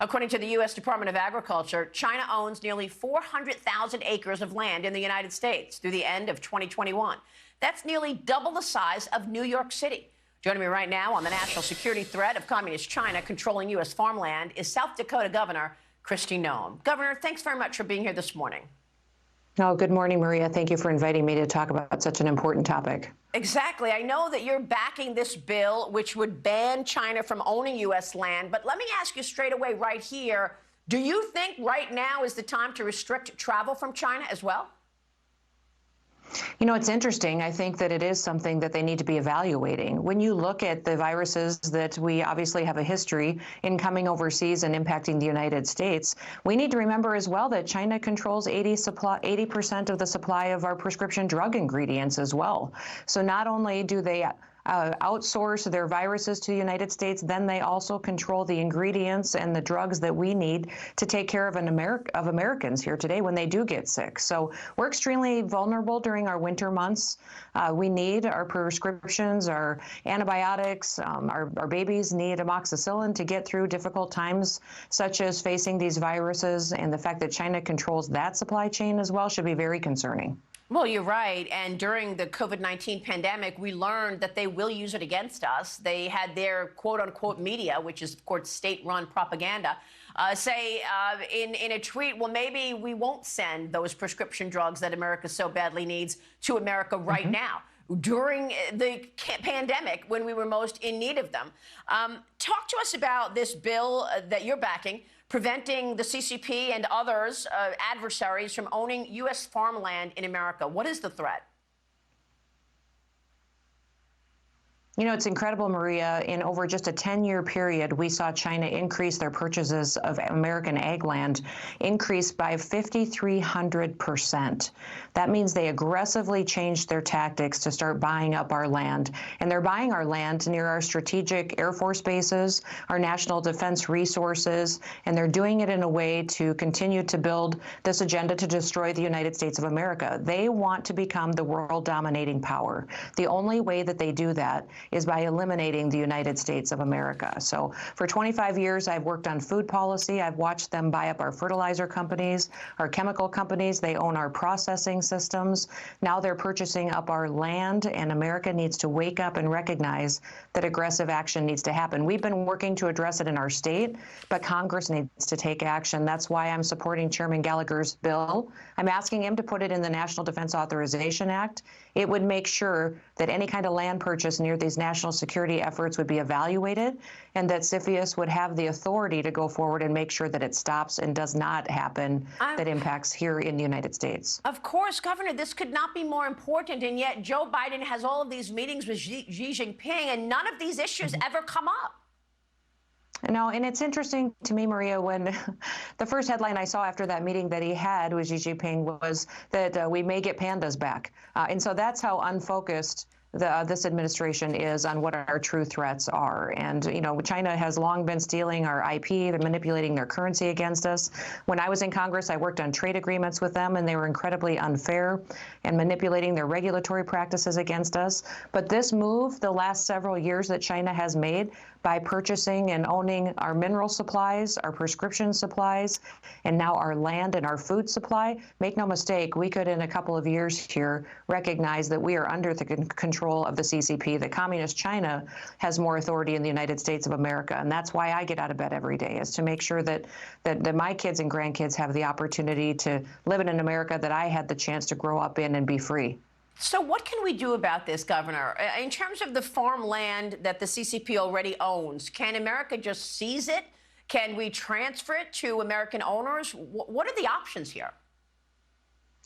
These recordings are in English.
According to the U.S. Department of Agriculture, China owns nearly 400,000 acres of land in the United States through the end of 2021. That's nearly double the size of New York City. Joining me right now on the national security threat of Communist China controlling U.S. farmland is South Dakota Governor Kristi Noem. Governor, thanks very much for being here this morning. Oh, good morning, Maria. Thank you for inviting me to talk about such an important topic. Exactly. I know that you're backing this bill, which would ban China from owning U.S. land. But let me ask you straight away right here, do you think right now is the time to restrict travel from China as well? You know, it's interesting. I think that it is something that they need to be evaluating. When you look at the viruses that we obviously have a history in coming overseas and impacting the United States, we need to remember as well that China controls 80% of the supply of our prescription drug ingredients as well. So not only do they outsource their viruses to the United States, then they also control the ingredients and the drugs that we need to take care of Americans here today when they do get sick. So we're extremely vulnerable during our winter months. We need our prescriptions, our antibiotics. Our babies need amoxicillin to get through difficult times, such as facing these viruses, and the fact that China controls that supply chain as well should be very concerning. Well, you're right. And during the COVID-19 pandemic, we learned that they will use it against us. They had their quote-unquote media, which is, of course, state-run propaganda, say in a tweet, well, maybe we won't send those prescription drugs that America so badly needs to America right now, during the pandemic when we were most in need of them. Talk to us about this bill that you're backing, preventing the CCP and others, adversaries, from owning U.S. farmland in America. What is the threat? You know, it's incredible, Maria. In over just a 10-year period, we saw China increase their purchases of American ag land, increase by 5,300%. That means they aggressively changed their tactics to start buying up our land. And they're buying our land near our strategic Air Force bases, our national defense resources, and they're doing it in a way to continue to build this agenda to destroy the United States of America. They want to become the world dominating power. The only way that they do that is by eliminating the United States of America. So for 25 years, I've worked on food policy. I've watched them buy up our fertilizer companies, our chemical companies. They own our processing systems. Now they're purchasing up our land, and America needs to wake up and recognize that aggressive action needs to happen. We've been working to address it in our state, but Congress needs to take action. That's why I'm supporting Chairman Gallagher's bill. I'm asking him to put it in the National Defense Authorization Act. It would make sure that any kind of land purchase near these national security efforts would be evaluated, and that CFIUS would have the authority to go forward and make sure that it stops and does not happen that impacts here in the United States. Of course, Governor, this could not be more important, and yet Joe Biden has all of these meetings with Xi Jinping, and none of these issues ever come up. No, and it's interesting to me, Maria, when the first headline I saw after that meeting that he had with Xi Jinping was that we may get pandas back. And so that's how unfocused this administration is on what our true threats are. And, you know, China has long been stealing our IP, they're manipulating their currency against us. When I was in Congress, I worked on trade agreements with them, and they were incredibly unfair and manipulating their regulatory practices against us. But this move, the last several years that China has made by purchasing and owning our mineral supplies, our prescription supplies, and now our land and our food supply, make no mistake, we could in a couple of years here recognize that we are under the control of the CCP, that Communist China has more authority in the United States of America. And that's why I get out of bed every day, is to make sure that my kids and grandkids have the opportunity to live in an America that I had the chance to grow up in and be free. So what can we do about this, Governor? In terms of the farmland that the CCP already owns, can America just seize it? Can we transfer it to American owners? What are the options here?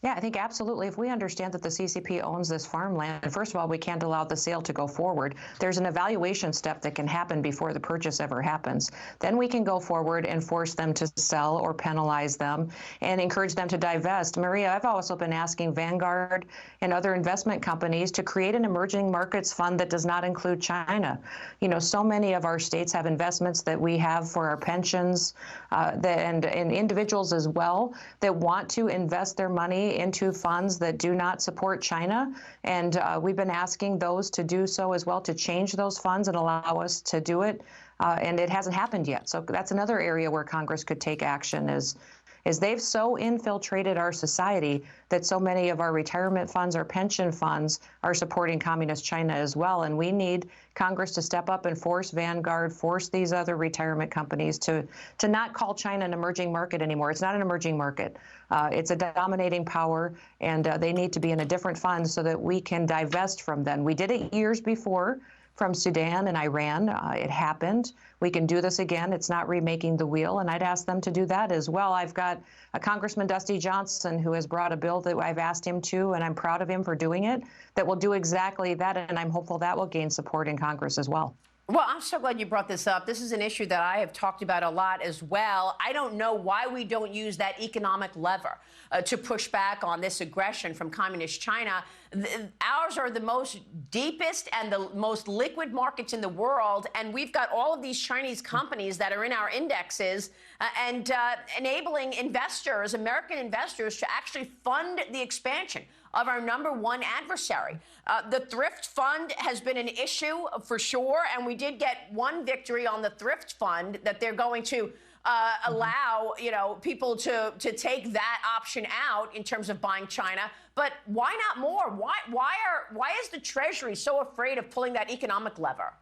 Yeah, I think absolutely. If we understand that the CCP owns this farmland, first of all, we can't allow the sale to go forward. There's an evaluation step that can happen before the purchase ever happens. Then we can go forward and force them to sell or penalize them and encourage them to divest. Maria, I've also been asking Vanguard and other investment companies to create an emerging markets fund that does not include China. You know, so many of our states have investments that we have for our pensions and individuals as well that want to invest their money into funds that do not support China. And we've been asking those to do so as well, to change those funds and allow us to do it and it hasn't happened yet. So that's another area where Congress could take action is they've so infiltrated our society that so many of our retirement funds, our pension funds are supporting communist China as well. And we need Congress to step up and force Vanguard, force these other retirement companies to not call China an emerging market anymore. It's not an emerging market. It's a dominating power, and they need to be in a different fund so that we can divest from them. We did it years before from Sudan and Iran. It happened. We can do this again. It's not remaking the wheel, and I'd ask them to do that as well. I've got a Congressman Dusty Johnson who has brought a bill that I've asked him to, and I'm proud of him for doing it, that will do exactly that, and I'm hopeful that will gain support in Congress as well. Well, I'm so glad you brought this up. This is an issue that I have talked about a lot as well. I don't know why we don't use that economic lever to push back on this aggression from communist China. Ours are the most deepest and the most liquid markets in the world, and we've got all of these Chinese companies that are in our indexes and enabling investors, American investors, to actually fund the expansion of our #1 adversary. The thrift fund has been an issue for sure, and we did get one victory on the thrift fund that they're going to allow, people to take that option out in terms of buying China. But why not more? Why is the Treasury so afraid of pulling that economic lever,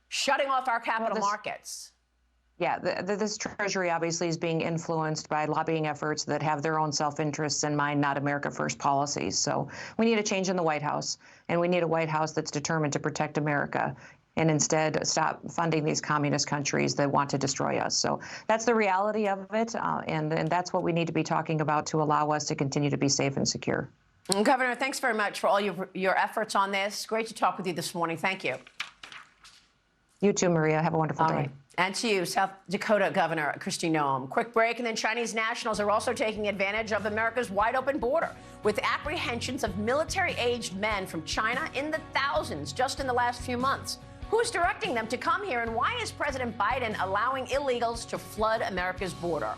shutting off our capital markets? Yeah, this Treasury obviously is being influenced by lobbying efforts that have their own self-interests in mind, not America First policies. So we need a change in the White House, and we need a White House that's determined to protect America and instead stop funding these communist countries that want to destroy us. So that's the reality of it, and that's what we need to be talking about to allow us to continue to be safe and secure. Governor, thanks very much for all your efforts on this. Great to talk with you this morning. Thank you. You too, Maria. Have a wonderful day. Right. And to you, South Dakota Governor Kristi Noem. Quick break, and then Chinese nationals are also taking advantage of America's wide-open border with apprehensions of military-aged men from China in the thousands just in the last few months. Who's directing them to come here, and why is President Biden allowing illegals to flood America's border?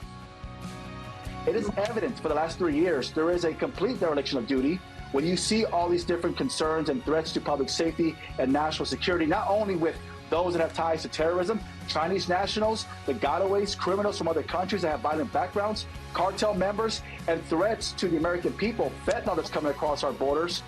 It is evidence for the last 3 years there is a complete dereliction of duty when you see all these different concerns and threats to public safety and national security, not only with those that have ties to terrorism, Chinese nationals, the gotaways, criminals from other countries that have violent backgrounds, cartel members, and threats to the American people, fentanyl that's coming across our borders.